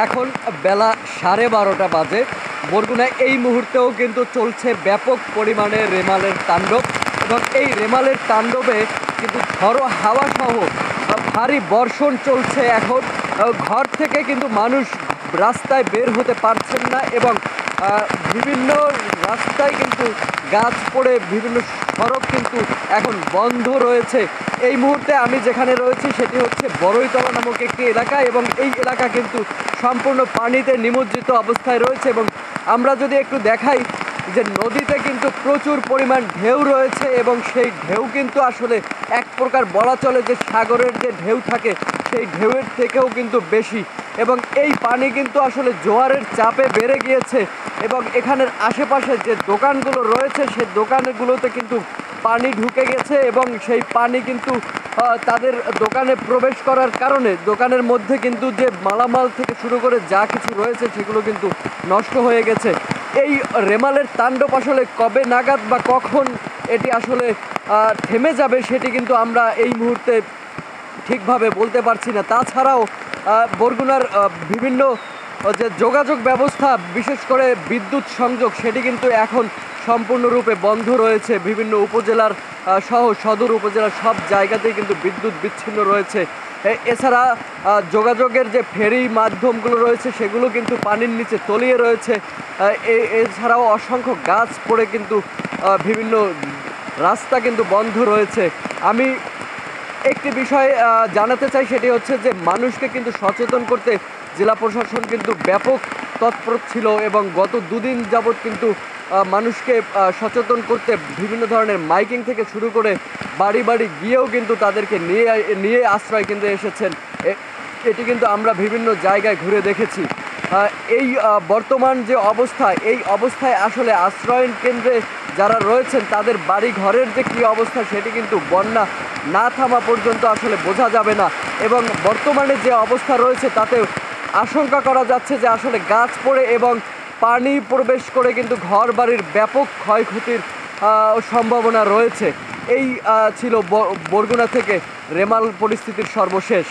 এখন বেলা 12:30 বাজে। বরগুনায় এই মুহূর্তেও কিন্তু চলছে ব্যাপক পরিমাণে রেমালের তাণ্ডব এবং এই রেমালের তাণ্ডবে কিন্তু ঝড়ো হাওয়া সহ ভারী বর্ষণ চলছে। এখন ঘর থেকে কিন্তু মানুষ রাস্তায় বের হতে পারছেন না এবং বিভিন্ন রাস্তায় কিন্তু গাছ পড়ে বিভিন্ন সড়ক কিন্তু এখন বন্ধ রয়েছে। এই মুহূর্তে আমি যেখানে রয়েছি সেটি হচ্ছে বড়ইতলা নামক একটি এলাকা এবং এই এলাকা কিন্তু সম্পূর্ণ পানিতে নিমজ্জিত অবস্থায় রয়েছে এবং আমরা যদি একটু দেখাই যে নদীতে কিন্তু প্রচুর পরিমাণ ঢেউ রয়েছে এবং সেই ঢেউ কিন্তু আসলে এক প্রকার বলা চলে যে সাগরের যে ঢেউ থাকে সেই ঢেউয়ের থেকেও কিন্তু বেশি এবং এই পানি কিন্তু আসলে জোয়ারের চাপে বেড়ে গিয়েছে এবং এখানের আশেপাশে যে দোকানগুলো রয়েছে সেই দোকানগুলোতে কিন্তু পানি ঢুকে গেছে এবং সেই পানি কিন্তু তাদের দোকানে প্রবেশ করার কারণে দোকানের মধ্যে কিন্তু যে মালামাল থেকে শুরু করে যা কিছু রয়েছে সেগুলো কিন্তু নষ্ট হয়ে গেছে। এই রেমালের তাণ্ডব আসলে কবে নাগাদ বা কখন এটি আসলে থেমে যাবে সেটি কিন্তু আমরা এই মুহূর্তে ঠিকভাবে বলতে পারছি না। তাছাড়াও বরগুনার বিভিন্ন যে যোগাযোগ ব্যবস্থা বিশেষ করে বিদ্যুৎ সংযোগ সেটি কিন্তু এখন সম্পূর্ণরূপে বন্ধ রয়েছে। বিভিন্ন উপজেলার সহ সদর উপজেলার সব জায়গাতেই কিন্তু বিদ্যুৎ বিচ্ছিন্ন রয়েছে। এছাড়া যোগাযোগের যে ফেরি মাধ্যমগুলো রয়েছে সেগুলো কিন্তু পানির নিচে তলিয়ে রয়েছে। এছাড়াও অসংখ্য গাছ পড়ে কিন্তু বিভিন্ন রাস্তা কিন্তু বন্ধ রয়েছে। আমি একটি বিষয় জানাতে চাই সেটি হচ্ছে যে মানুষকে কিন্তু সচেতন করতে জেলা প্রশাসন কিন্তু ব্যাপক তৎপর ছিল এবং গত দুদিন যাবৎ কিন্তু মানুষকে সচেতন করতে বিভিন্ন ধরনের মাইকিং থেকে শুরু করে বাড়ি বাড়ি গিয়েও কিন্তু তাদেরকে নিয়ে আশ্রয় কিন্তু এসেছেন। এটি কিন্তু আমরা বিভিন্ন জায়গায় ঘুরে দেখেছি। এই বর্তমান যে অবস্থা এই অবস্থায় আসলে আশ্রয়ন কেন্দ্রে যারা রয়েছেন তাদের বাড়ি ঘরের যে কী অবস্থা সেটি কিন্তু বন্যা না থামা পর্যন্ত আসলে বোঝা যাবে না এবং বর্তমানে যে অবস্থা রয়েছে তাতে আশঙ্কা করা যাচ্ছে যে আসলে গাছ পড়ে এবং পানি প্রবেশ করে কিন্তু ঘর বাড়ির ব্যাপক ক্ষয়ক্ষতির সম্ভাবনা রয়েছে। এই ছিল বরগুনা থেকে রেমাল পরিস্থিতির সর্বশেষ।